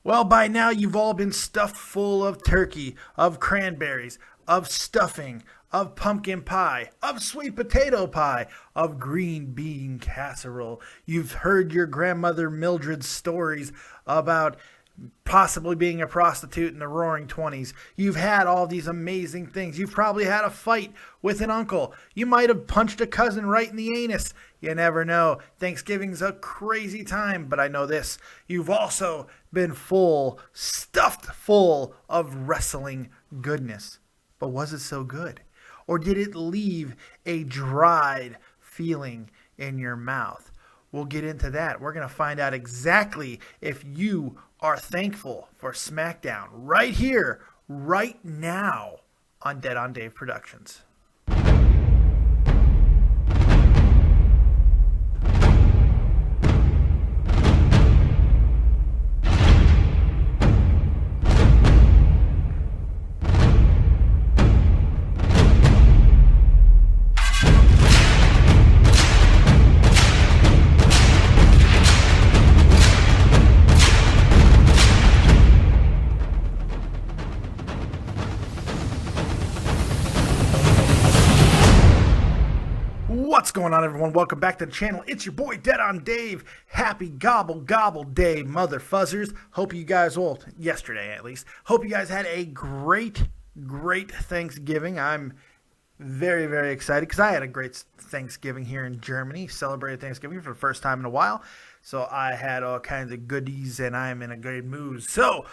Well, by now you've all been stuffed full of turkey, of cranberries, of stuffing, of pumpkin pie, of sweet potato pie, of green bean casserole. You've heard your grandmother Mildred's stories about possibly being a prostitute in the roaring 20s. You've had all these amazing things. You've probably had a fight with an uncle. You might have punched a cousin right in the anus. You never know. Thanksgiving's a crazy time, but I know this. You've also been stuffed full of wrestling goodness. But was it so good? Or did it leave a dried feeling in your mouth? We'll get into that. We're going to find out exactly if you are thankful for SmackDown right here, right now on Dead on Dave Productions. What's going on, everyone? Welcome back to the channel. It's your boy Dead on Dave. Happy gobble gobble day, mother fuzzers. Hope you guys, well, yesterday at least, hope you guys had a great Thanksgiving. I'm very, very excited because I had a great Thanksgiving here in Germany. Celebrated Thanksgiving for the first time in a while. So I had all kinds of goodies and I'm in a great mood. So,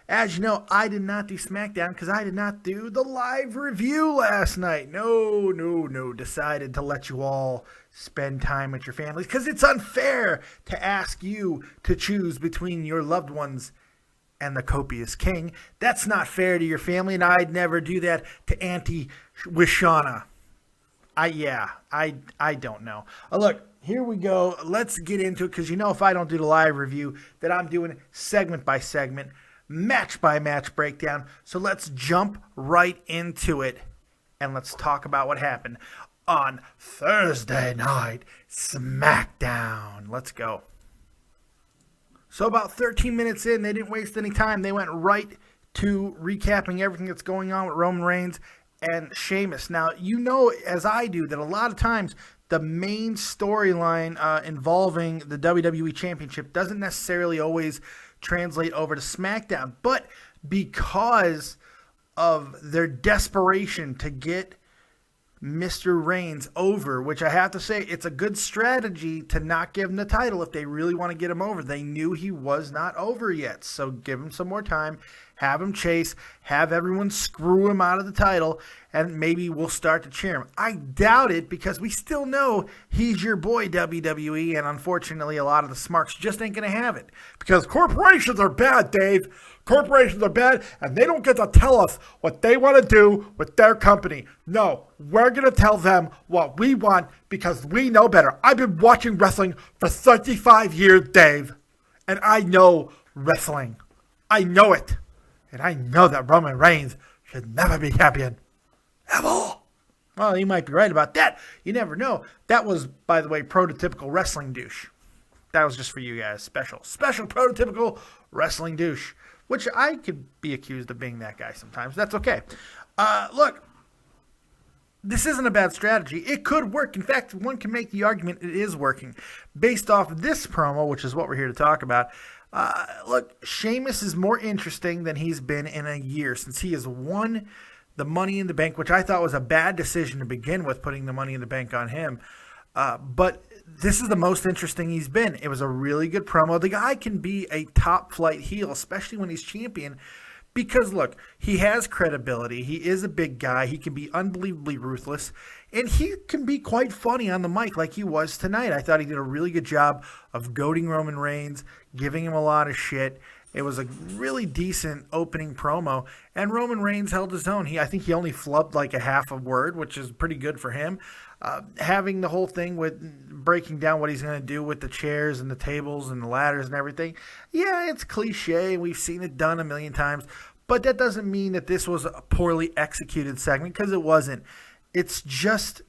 as you know, I did not do SmackDown because I did not do the live review last night. No. Decided to let you all spend time with your families because it's unfair to ask you to choose between your loved ones and the copious king. That's not fair to your family, and I'd never do that to Auntie Wishana. I don't know. Look, here we go. Let's get into it because you know if I don't do the live review, that I'm doing segment by segment, match by match breakdown. So let's jump right into it and let's talk about what happened on Thursday Night SmackDown. Let's go. So about 13 minutes in, they didn't waste any time. They went right to recapping everything that's going on with Roman Reigns and Sheamus. Now, you know as I do that a lot of times the main storyline involving the WWE Championship doesn't necessarily always translate over to SmackDown, but because of their desperation to get Mr. Reigns over, which I have to say it's a good strategy to not give him the title if they really want to get him over. They knew he was not over yet, so give him some more time, have him chase, have everyone screw him out of the title, and maybe we'll start to cheer him. I doubt it because we still know he's your boy, WWE, and unfortunately a lot of the smarks just ain't going to have it. Because corporations are bad, Dave. Corporations are bad, and they don't get to tell us what they want to do with their company. No, we're going to tell them what we want because we know better. I've been watching wrestling for 35 years, Dave, and I know wrestling. I know it. And I know that Roman Reigns should never be champion. Ever. Well, you might be right about that. You never know. That was, by the way, prototypical wrestling douche. That was just for you guys. Special prototypical wrestling douche. Which I could be accused of being that guy sometimes. That's okay. Look, this isn't a bad strategy. It could work. In fact, one can make the argument it is working. Based off this promo, which is what we're here to talk about. Look, Sheamus is more interesting than he's been in a year since he has won the Money in the Bank, which I thought was a bad decision to begin with, putting the Money in the Bank on him. But this is the most interesting he's been. It was a really good promo. The guy can be a top flight heel, especially when he's champion. Because, look, he has credibility. He is a big guy. He can be unbelievably ruthless. And he can be quite funny on the mic like he was tonight. I thought he did a really good job of goading Roman Reigns, giving him a lot of shit. It was a really decent opening promo. And Roman Reigns held his own. I think he only flubbed like a half a word, which is pretty good for him. Having the whole thing with breaking down what he's going to do with the chairs and the tables and the ladders and everything. Yeah, it's cliche. We've seen it done a million times. But that doesn't mean that this was a poorly executed segment, because it wasn't. It's just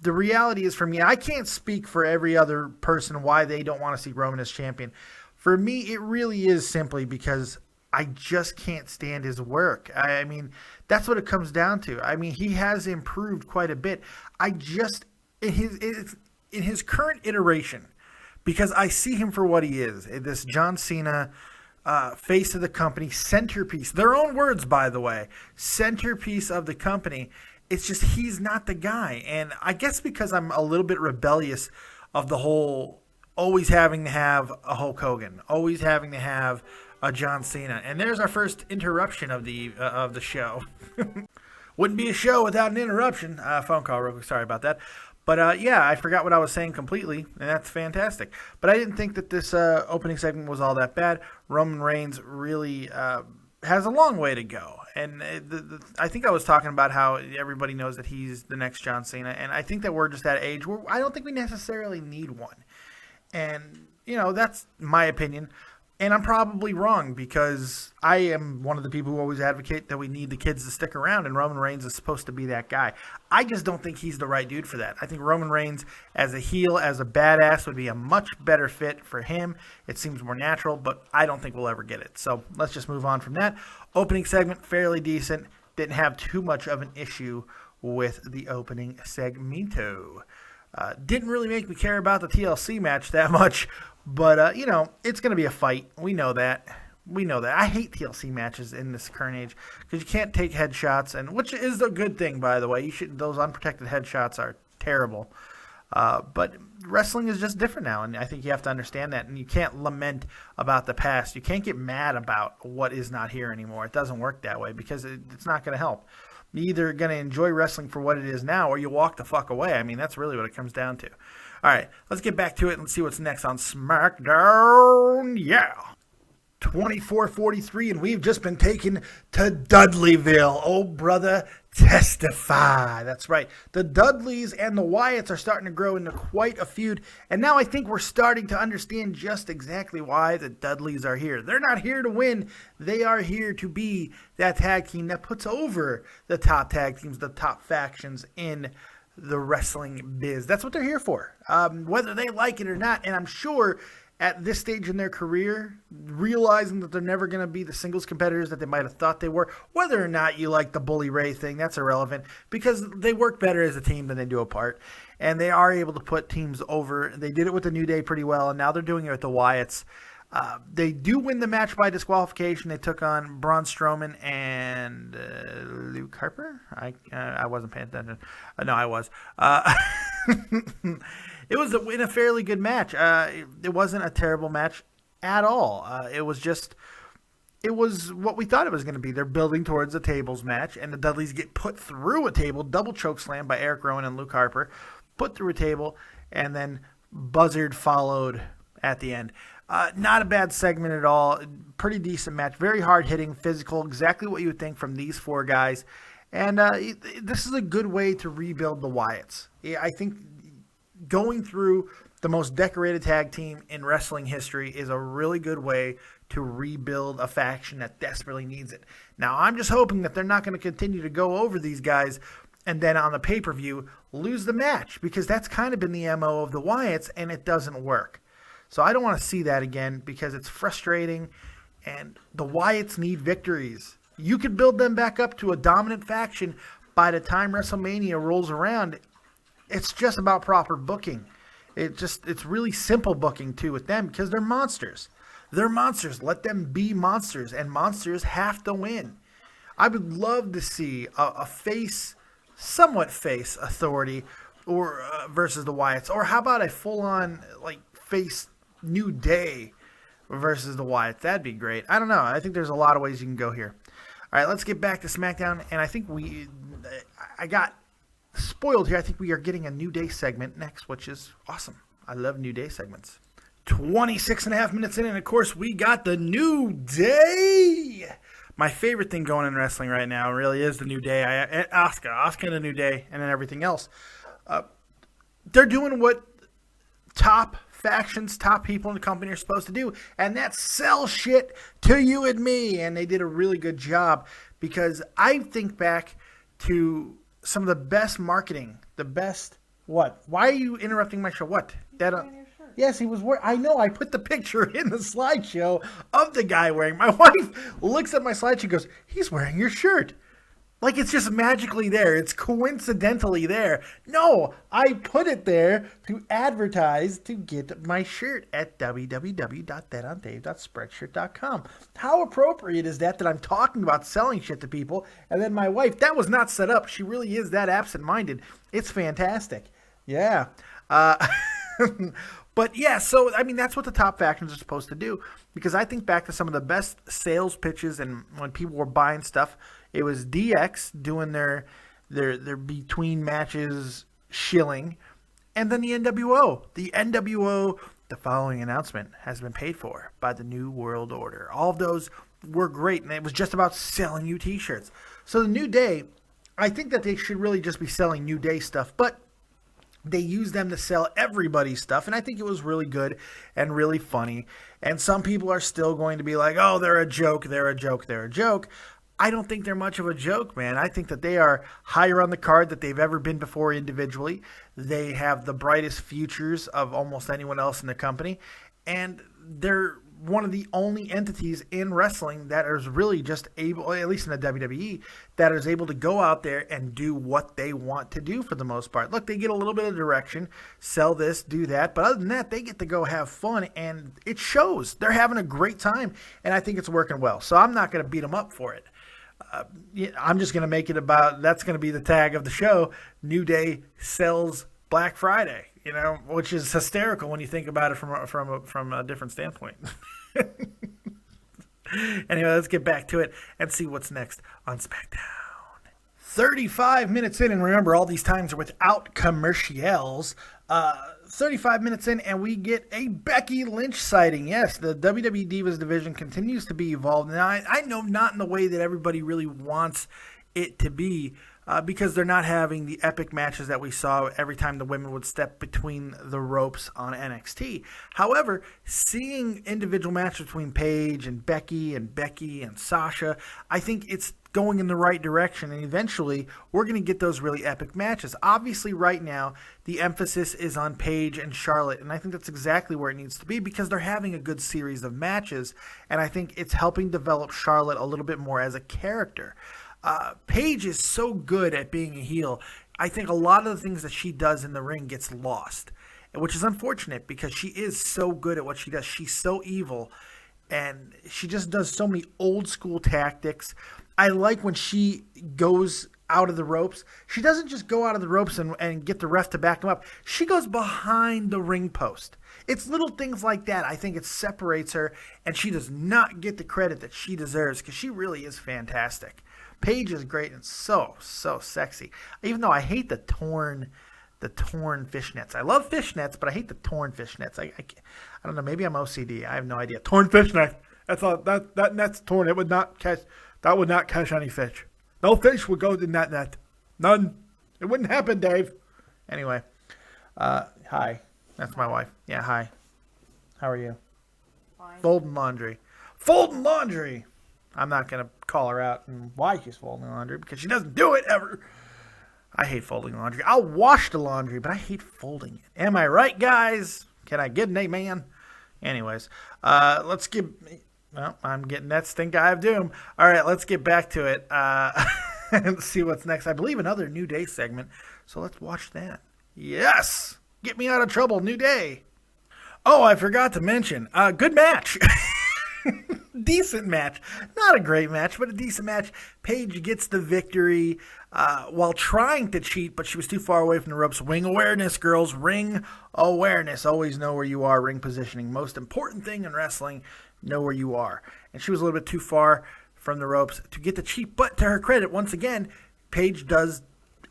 the reality is, for me, I can't speak for every other person why they don't want to see Roman as champion. For me, it really is simply because I just can't stand his work. I mean, that's what it comes down to. I mean, he has improved quite a bit. I just in his current iteration, because I see him for what he is, this John Cena face of the company, centerpiece. Their own words, by the way, centerpiece of the company. It's just he's not the guy. And I guess because I'm a little bit rebellious of the whole always having to have a Hulk Hogan, always having to have a John Cena. And there's our first interruption of the show. Wouldn't be a show without an interruption. Phone call real quick. Sorry about that. But yeah, I forgot what I was saying completely, and that's fantastic. But I didn't think that this opening segment was all that bad. Roman Reigns really has a long way to go. And I think I was talking about how everybody knows that he's the next John Cena. And I think that we're just at an age where I don't think we necessarily need one. And, you know, that's my opinion. And I'm probably wrong because I am one of the people who always advocate that we need the kids to stick around, and Roman Reigns is supposed to be that guy. I just don't think he's the right dude for that. I think Roman Reigns as a heel, as a badass, would be a much better fit for him. It seems more natural, but I don't think we'll ever get it. So let's just move on from that. Opening segment, fairly decent. Didn't have too much of an issue with the opening segmento. Didn't really make me care about the TLC match that much. But, you know, it's going to be a fight. We know that. I hate TLC matches in this current age because you can't take headshots, and which is a good thing, by the way. Those unprotected headshots are terrible. But wrestling is just different now, and I think you have to understand that. And you can't lament about the past. You can't get mad about what is not here anymore. It doesn't work that way because it's not going to help. You're either going to enjoy wrestling for what it is now or you walk the fuck away. I mean, that's really what it comes down to. All right, let's get back to it and see what's next on SmackDown. Yeah. 24:43, and we've just been taken to Dudleyville. Oh, brother, testify. That's right. The Dudleys and the Wyatts are starting to grow into quite a feud, and now I think we're starting to understand just exactly why the Dudleys are here. They're not here to win. They are here to be that tag team that puts over the top tag teams, the top factions in the wrestling biz. That's what they're here for, whether they like it or not. And I'm sure at this stage in their career, realizing that they're never going to be the singles competitors that they might have thought they were, whether or not you like the Bully Ray thing, that's irrelevant because they work better as a team than they do apart. And they are able to put teams over. They did it with the New Day pretty well, and now they're doing it with the Wyatts. They do win the match by disqualification. They took on Braun Strowman and Luke Harper. I wasn't paying attention. No, I was. It was in a fairly good match. It wasn't a terrible match at all. It was what we thought it was going to be. They're building towards a tables match, and the Dudleys get put through a table, double choke slam by Eric Rowan and Luke Harper, put through a table, and then buzzard followed at the end. Not a bad segment at all. Pretty decent match. Very hard-hitting, physical, exactly what you would think from these four guys. And this is a good way to rebuild the Wyatts. I think going through the most decorated tag team in wrestling history is a really good way to rebuild a faction that desperately needs it. Now, I'm just hoping that they're not going to continue to go over these guys and then on the pay-per-view lose the match, because that's kind of been the MO of the Wyatts, and it doesn't work. So I don't want to see that again because it's frustrating, and the Wyatts need victories. You could build them back up to a dominant faction by the time WrestleMania rolls around. It's just about proper booking. It's really simple booking, too, with them because they're monsters. They're monsters. Let them be monsters, and monsters have to win. I would love to see a somewhat face authority or versus the Wyatts. Or how about a full-on face New Day versus the Wyatts? That'd be great. I don't know. I think there's a lot of ways you can go here. All right, let's get back to SmackDown. And I think I got spoiled here. I think we are getting a New Day segment next, which is awesome. I love New Day segments. 26 and a half minutes in, and of course, we got the New Day. My favorite thing going in wrestling right now really is the New Day. Asuka and the New Day, and then everything else. They're doing what top factions, top people in the company are supposed to do, and that's sell shit to you and me. And they did a really good job, because I think back to some of the best marketing, the best what? Why are you interrupting my show? What? That Yes, he was wearing. I know. I put the picture in the slideshow of the guy wearing. My wife looks at my slideshow and goes, "He's wearing your shirt." Like it's just magically there. It's coincidentally there. No, I put it there to advertise to get my shirt at www.thatondave.spreadshirt.com. How appropriate is that I'm talking about selling shit to people, and then my wife, that was not set up. She really is that absent-minded. It's fantastic. Yeah. But yeah, so I mean that's what the top factions are supposed to do, because I think back to some of the best sales pitches and when people were buying stuff, it was DX doing their between matches shilling, and then the NWO. The NWO, the following announcement has been paid for by the New World Order. All of those were great, and it was just about selling you t-shirts. So the New Day, I think that they should really just be selling New Day stuff, but they use them to sell everybody's stuff, and I think it was really good and really funny. And some people are still going to be like, oh, they're a joke, they're a joke, they're a joke. I don't think they're much of a joke, man. I think that they are higher on the card that they've ever been before individually. They have the brightest futures of almost anyone else in the company, and they're one of the only entities in wrestling that is really just able, at least in the WWE, that is able to go out there and do what they want to do for the most part. Look, they get a little bit of direction, sell this, do that, but other than that, they get to go have fun, and it shows. They're having a great time, and I think it's working well. So I'm not going to beat them up for it. I'm just going to make it about, that's going to be the tag of the show, New Day sells Black Friday. You know, which is hysterical when you think about it from a different standpoint. Anyway, let's get back to it and see what's next on SmackDown. 35 minutes in, and remember, all these times are without commercials. 35 minutes in, and we get a Becky Lynch sighting. Yes, the WWE Divas division continues to be evolved. Now, I know not in the way that everybody really wants it to be, because they're not having the epic matches that we saw every time the women would step between the ropes on NXT. However, seeing individual matches between Paige and Becky and Sasha, I think it's going in the right direction, and eventually we're going to get those really epic matches. Obviously, right now, the emphasis is on Paige and Charlotte, and I think that's exactly where it needs to be because they're having a good series of matches, and I think it's helping develop Charlotte a little bit more as a character. Paige is so good at being a heel. I think a lot of the things that she does in the ring gets lost, which is unfortunate because she is so good at what she does. She's so evil, and she just does so many old school tactics. I like when she goes out of the ropes. She doesn't just go out of the ropes and get the ref to back him up. She goes behind the ring post. It's little things like that. I think it separates her, and she does not get the credit that she deserves because she really is fantastic. Paige is great and so sexy. Even though I hate the torn fishnets. I love fishnets, but I hate the torn fishnets. I don't know. Maybe I'm OCD. I have no idea. Torn fishnet. That's all. That net's torn. It would not catch. That would not catch any fish. No fish would go in that net. None. It wouldn't happen, Dave. Anyway, hi. That's my wife. Yeah, hi. How are you? Fine. Folding laundry. Folding laundry. I'm not going to call her out and why she's folding laundry because she doesn't do it ever. I hate folding laundry. I'll wash the laundry, but I hate folding it. Am I right, guys? Can I get an amen? Anyways, let's get... Well, I'm getting that stink eye of doom. All right, let's get back to it and see what's next. I believe another New Day segment, so let's watch that. Yes! Get me out of trouble, New Day. Oh, I forgot to mention, good match. Decent match. Not a great match, but a decent match. Paige gets the victory while trying to cheat, but she was too far away from the ropes. Ring awareness, girls. Ring awareness. Always know where you are. Ring positioning. Most important thing in wrestling, know where you are. And she was a little bit too far from the ropes to get the cheat. But to her credit, once again, Paige does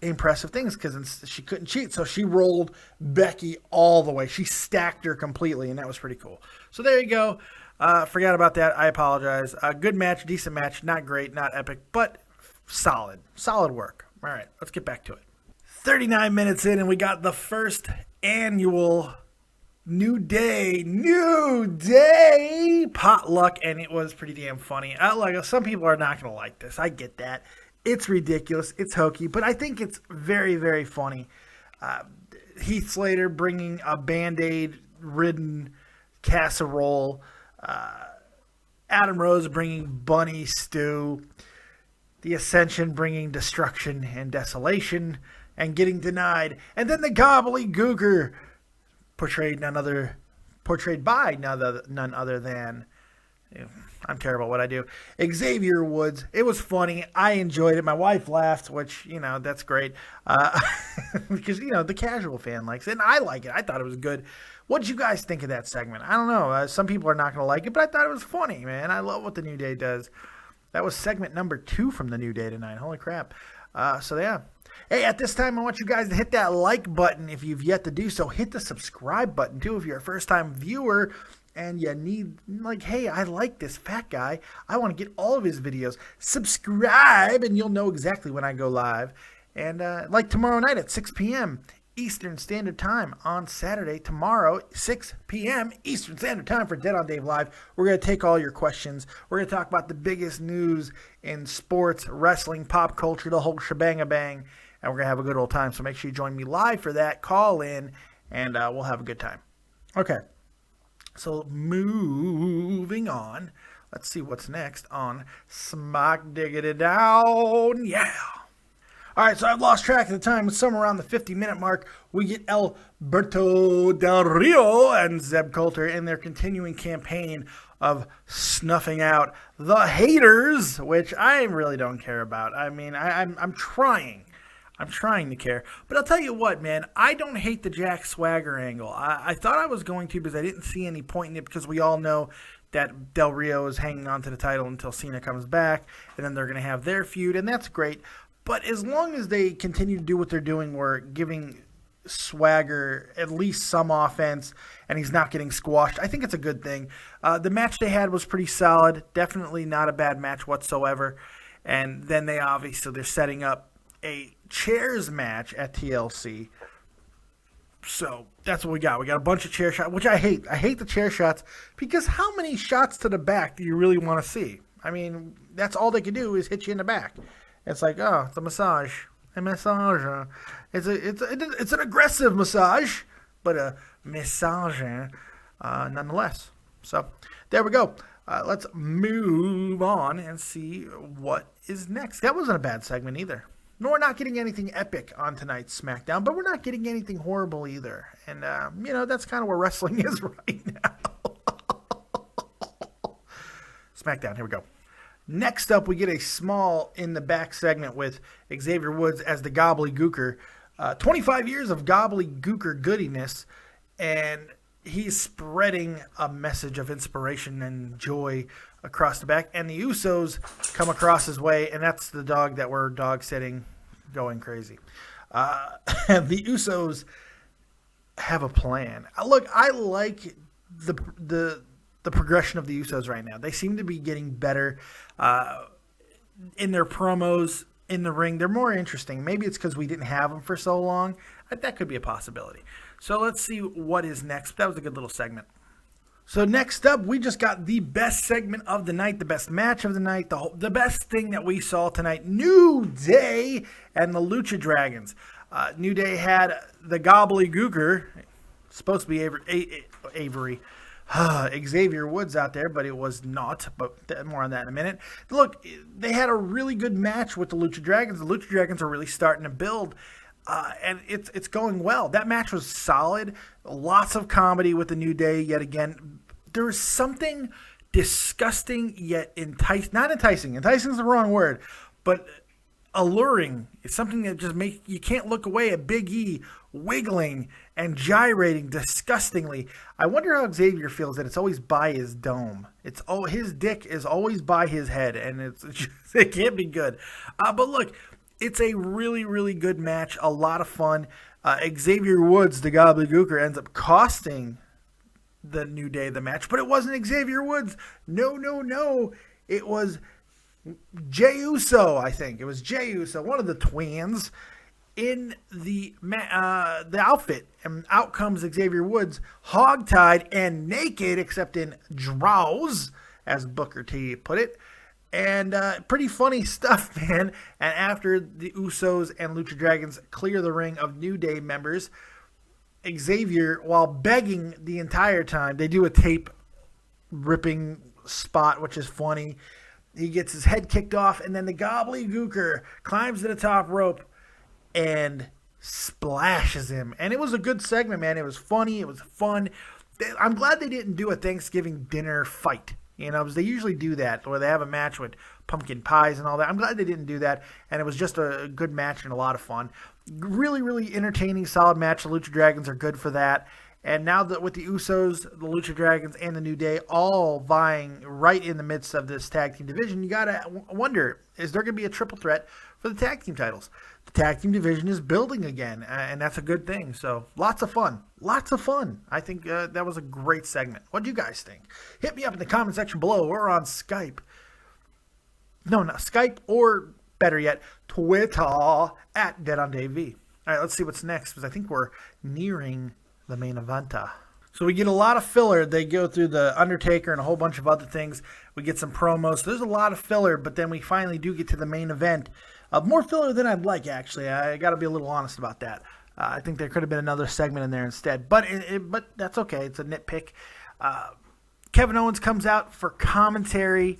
impressive things because she couldn't cheat. So she rolled Becky all the way. She stacked her completely, and that was pretty cool. So there you go. Forgot about that. I apologize. Good match, decent match. Not great, not epic, but solid. Solid work. All right, let's get back to it. 39 minutes in, and we got the first annual New Day potluck, and it was pretty damn funny. Some people are not going to like this. I get that. It's ridiculous. It's hokey, but I think it's very, very funny. Heath Slater bringing a Band-Aid ridden casserole. Adam Rose bringing bunny stew. The Ascension bringing destruction and desolation and getting denied. And then the gobbledygooker portrayed by none other than, I'm terrible at what I do, Xavier Woods. It was funny. I enjoyed it. My wife laughed, which, that's great. Because, the casual fan likes it, and I like it. I thought it was good. What did you guys think of that segment? I don't know. Some people are not going to like it, but I thought it was funny, man. I love what the New Day does. That was segment number 2 from the New Day tonight. Holy crap. So, yeah. Hey, at this time, I want you guys to hit that like button if you've yet to do so. Hit the subscribe button, too, if you're a first-time viewer and you need, hey, I like this fat guy. I want to get all of his videos. Subscribe, and you'll know exactly when I go live. And tomorrow night at 6 p.m. Eastern Standard Time on Saturday. Tomorrow, 6 p.m. Eastern Standard Time for Dead on Dave Live. We're going to take all your questions. We're going to talk about the biggest news in sports, wrestling, pop culture, the whole shebang-a-bang. And we're going to have a good old time. So make sure you join me live for that. Call in, and we'll have a good time. Okay. So moving on. Let's see what's next on Smack Diggity Down. Yeah. All right, so I've lost track of the time. It's somewhere around the 50-minute mark. We get Alberto Del Rio and Zeb Coulter in their continuing campaign of snuffing out the haters, which I really don't care about. I mean, I'm trying. I'm trying to care. But I'll tell you what, man, I don't hate the Jack Swagger angle. I thought I was going to because I didn't see any point in it because we all know that Del Rio is hanging on to the title until Cena comes back, and then they're going to have their feud, and that's great. But as long as they continue to do what they're doing, we're giving Swagger at least some offense, and he's not getting squashed, I think it's a good thing. The match they had was pretty solid. Definitely not a bad match whatsoever. And then they're setting up a chairs match at TLC. So that's what we got. We got a bunch of chair shots, which I hate. I hate the chair shots because how many shots to the back do you really want to see? I mean, that's all they can do is hit you in the back. It's like, oh, it's a massage. A massage. It's an aggressive massage, but a massage nonetheless. So there we go. Let's move on and see what is next. That wasn't a bad segment either. No, we're not getting anything epic on tonight's SmackDown, but we're not getting anything horrible either. And, that's kind of where wrestling is right now. SmackDown, here we go. Next up, we get a small in the back segment with Xavier Woods as the gobbledygooker. 25 years of gobbledygooker goodiness, and he's spreading a message of inspiration and joy across the back. And the Usos come across his way, and that's the dog that we're dog sitting going crazy. The Usos have a plan. Look, I like the progression of the Usos right now. They seem to be getting better in their promos in the ring. They're more interesting. Maybe it's because we didn't have them for so long. That could be a possibility. So let's see what is next. That was a good little segment. So next up, we just got the best segment of the night, the best match of the night, the best thing that we saw tonight. New Day and the Lucha Dragons. New Day had the gobbledygooker, supposed to be Avery. Xavier Woods out there, but it was not. But more on that in a minute. Look, they had a really good match with the Lucha Dragons. The Lucha Dragons are really starting to build, and it's going well. That match was solid. Lots of comedy with the New Day yet again. There is something disgusting yet enticing. Not enticing. Enticing is the wrong word, but alluring. It's something that just you can't look away at Big E wiggling and gyrating disgustingly. I wonder how Xavier feels that it's always by his dome. His dick is always by his head, and it can't be good. But look, it's a really, really good match. A lot of fun. Xavier Woods, the gobbledygooker, ends up costing the New Day the match, but it wasn't Xavier Woods. No. It was Jey Uso, I think. It was Jey Uso, one of the twins, in the outfit. And out comes Xavier Woods, hogtied and naked, except in drawers, as Booker T put it. And pretty funny stuff, man. And after the Usos and Lucha Dragons clear the ring of New Day members, Xavier, while begging the entire time, they do a tape ripping spot, which is funny. He gets his head kicked off, and then the gobbledygooker climbs to the top rope and splashes him. And it was a good segment, man. It was funny. It was fun. I'm glad they didn't do a Thanksgiving dinner fight. You know, because they usually do that, where they have a match with pumpkin pies and all that. I'm glad they didn't do that, and it was just a good match and a lot of fun. Really, really entertaining, solid match. The Lucha Dragons are good for that. And now that with the Usos, the Lucha Dragons, and the New Day all vying right in the midst of this tag team division, you got to wonder, is there going to be a triple threat for the tag team titles? The tag team division is building again, and that's a good thing. So lots of fun. Lots of fun. I think that was a great segment. What do you guys think? Hit me up in the comment section below or on Skype. No, not Skype, or better yet, Twitter at DeadOnDaveV. All right, let's see what's next, because I think we're nearing the main event. So we get a lot of filler. They go through the Undertaker and a whole bunch of other things. We get some promos. So there's a lot of filler, but then we finally do get to the main event. More filler than I'd like, actually. I got to be a little honest about that. I think there could have been another segment in there instead, but that's okay. It's a nitpick. Kevin Owens comes out for commentary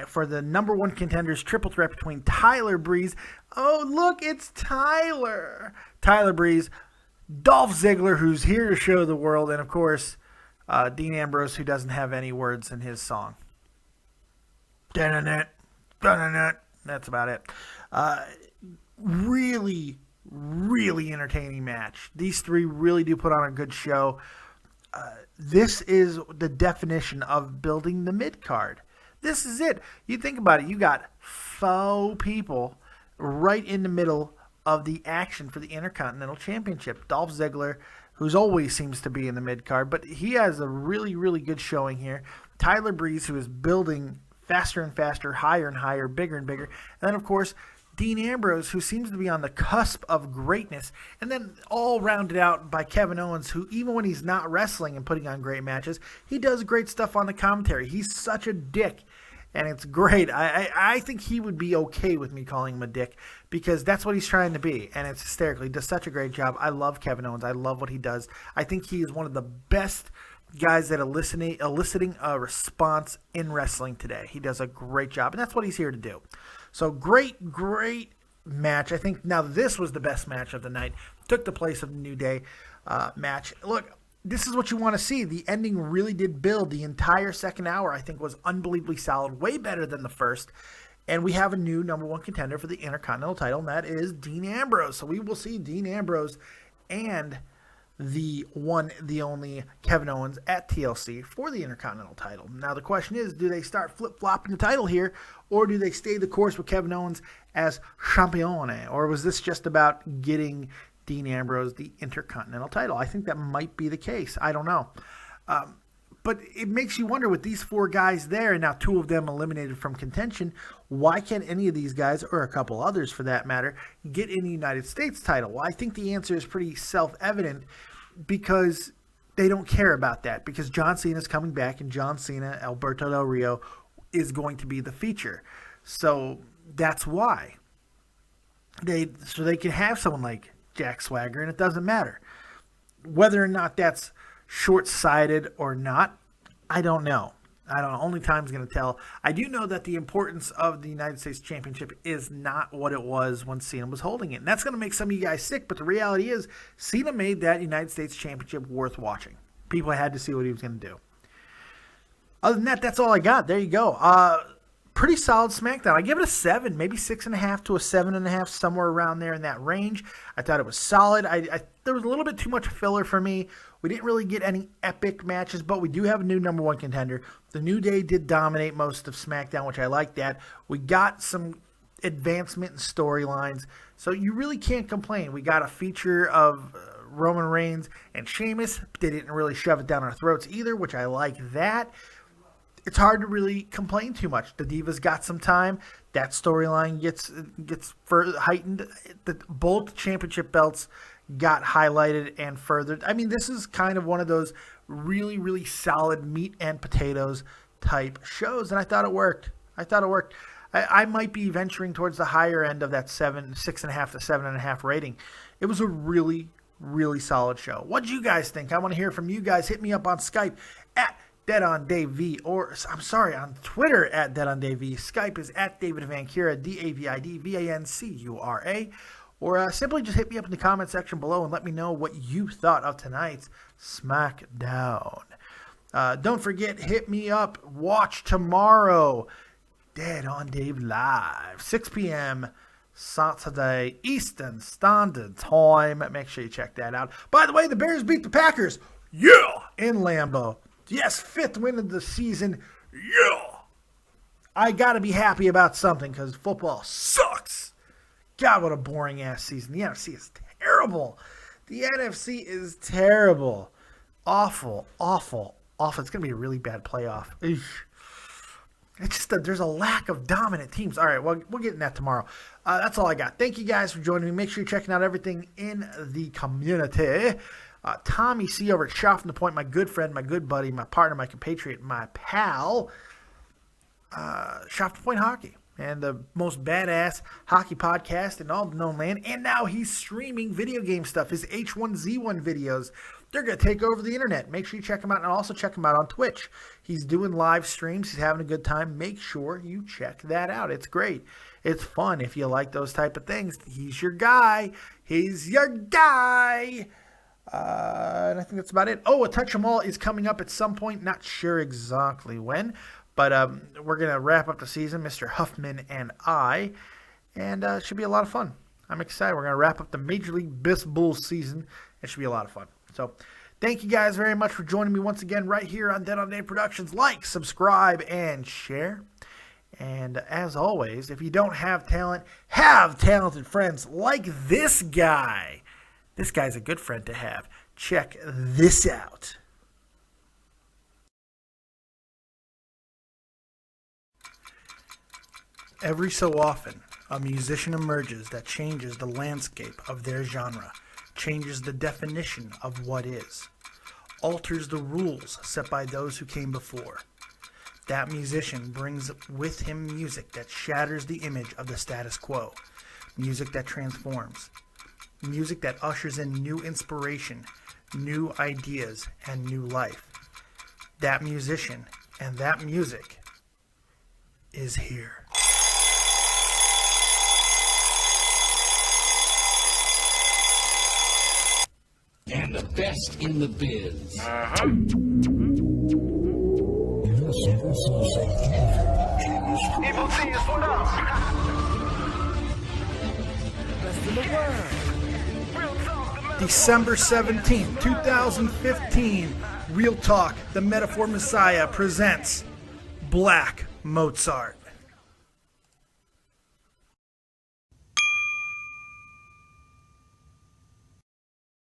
for the number one contenders triple threat between Tyler Breeze. Oh, look, it's Tyler Breeze, Dolph Ziggler, who's here to show the world, and of course, Dean Ambrose, who doesn't have any words in his song. That's about it. Really, really entertaining match. These three really do put on a good show. This is the definition of building the mid-card. This is it. You think about it. You got 4 people right in the middle of the action for the Intercontinental Championship. Dolph Ziggler, who's always seems to be in the mid-card, but he has a really, really good showing here. Tyler Breeze, who is building faster and faster, higher and higher, bigger and bigger. And then, of course, Dean Ambrose, who seems to be on the cusp of greatness. And then all rounded out by Kevin Owens, who even when he's not wrestling and putting on great matches, he does great stuff on the commentary. He's such a dick. And it's great. I think he would be okay with me calling him a dick, because that's what he's trying to be. And it's hysterical. He does such a great job. I love Kevin Owens. I love what he does. I think he is one of the best guys at eliciting a response in wrestling today. He does a great job, and that's what he's here to do. So great match. I think now this was the best match of the night. Took the place of the New Day match. Look, this is what you want to see. The ending really did build. The entire second hour, I think, was unbelievably solid, way better than the first. And we have a new number one contender for the Intercontinental title, and that is Dean Ambrose. So we will see Dean Ambrose and the one, the only Kevin Owens at TLC for the Intercontinental title. Now the question is, do they start flip-flopping the title here, or do they stay the course with Kevin Owens as Champione? Or was this just about getting Dean Ambrose the Intercontinental title? I think that might be the case. I don't know. But it makes you wonder, with these 4 guys there, and now 2 of them eliminated from contention, why can't any of these guys, or a couple others for that matter, get in the United States title? Well, I think the answer is pretty self-evident, because they don't care about that, because John Cena is coming back, and John Cena, Alberto Del Rio, is going to be the feature. So that's why. So they can have someone like Jack Swagger, and it doesn't matter. Whether or not that's short-sighted or not, I don't know. Only time's going to tell. I do know that the importance of the United States Championship is not what it was when Cena was holding it. And that's going to make some of you guys sick, but the reality is Cena made that United States Championship worth watching. People had to see what he was going to do. Other than that, that's all I got. There you go. Pretty solid SmackDown. I give it a 7, maybe 6.5 to a 7.5, somewhere around there in that range. I thought it was solid. There was a little bit too much filler for me. We didn't really get any epic matches, but we do have a new number one contender. The New Day did dominate most of SmackDown, which I like that. We got some advancement in storylines, so you really can't complain. We got a feature of Roman Reigns and Sheamus. They didn't really shove it down our throats either, which I like that. It's hard to really complain too much. The Divas got some time. That storyline gets further heightened. Both championship belts got highlighted and furthered. I mean, this is kind of one of those really, really solid meat and potatoes type shows, and I thought it worked. I might be venturing towards the higher end of that 6.5 to 7.5 rating. It was a really, really solid show. What'd you guys think? I want to hear from you guys. Hit me up on Skype at DeadOnDaveV, or I'm sorry, on Twitter at DeadOnDaveV. Skype is at davidvancura, DavidVancura, or simply just hit me up in the comment section below and let me know what you thought of tonight's SmackDown. Don't forget, hit me up. Watch tomorrow, Dead on Dave Live, 6 p.m. Saturday Eastern Standard Time. Make sure you check that out. By the way, the Bears beat the Packers. Yeah! In Lambeau. Yes, 5th win of the season. Yeah! I got to be happy about something because football sucks. God, what a boring-ass season. The NFC is terrible. The NFC is terrible. Awful, awful, awful. It's going to be a really bad playoff. Eesh. It's just that there's a lack of dominant teams. All right, well, we'll get in that tomorrow. That's all I got. Thank you guys for joining me. Make sure you're checking out everything in the community. Tommy C. over at Shot from the Point, my good friend, my good buddy, my partner, my compatriot, my pal. Shot from the Point Hockey. And the most badass hockey podcast in all the known land. And now he's streaming video game stuff. His H1Z1 videos. They're going to take over the internet. Make sure you check him out. And also check him out on Twitch. He's doing live streams. He's having a good time. Make sure you check that out. It's great. It's fun if you like those type of things. He's your guy. He's your guy. And I think that's about it. Oh, A Touch 'Em All is coming up at some point. Not sure exactly when. But we're going to wrap up the season, Mr. Huffman and I, and it should be a lot of fun. I'm excited. We're going to wrap up the Major League Baseball season. It should be a lot of fun. So thank you guys very much for joining me once again right here on Dead on Dave Productions. Like, subscribe, and share. And as always, if you don't have talent, have talented friends like this guy. This guy's a good friend to have. Check this out. Every so often, a musician emerges that changes the landscape of their genre, changes the definition of what is, alters the rules set by those who came before. That musician brings with him music that shatters the image of the status quo, music that transforms, music that ushers in new inspiration, new ideas, and new life. That musician and that music is here. And the best in the biz. Evil Genius, what up? Best in the world. December 17th, 2015. Real Talk, the Metaphor Messiah presents Black Mozart.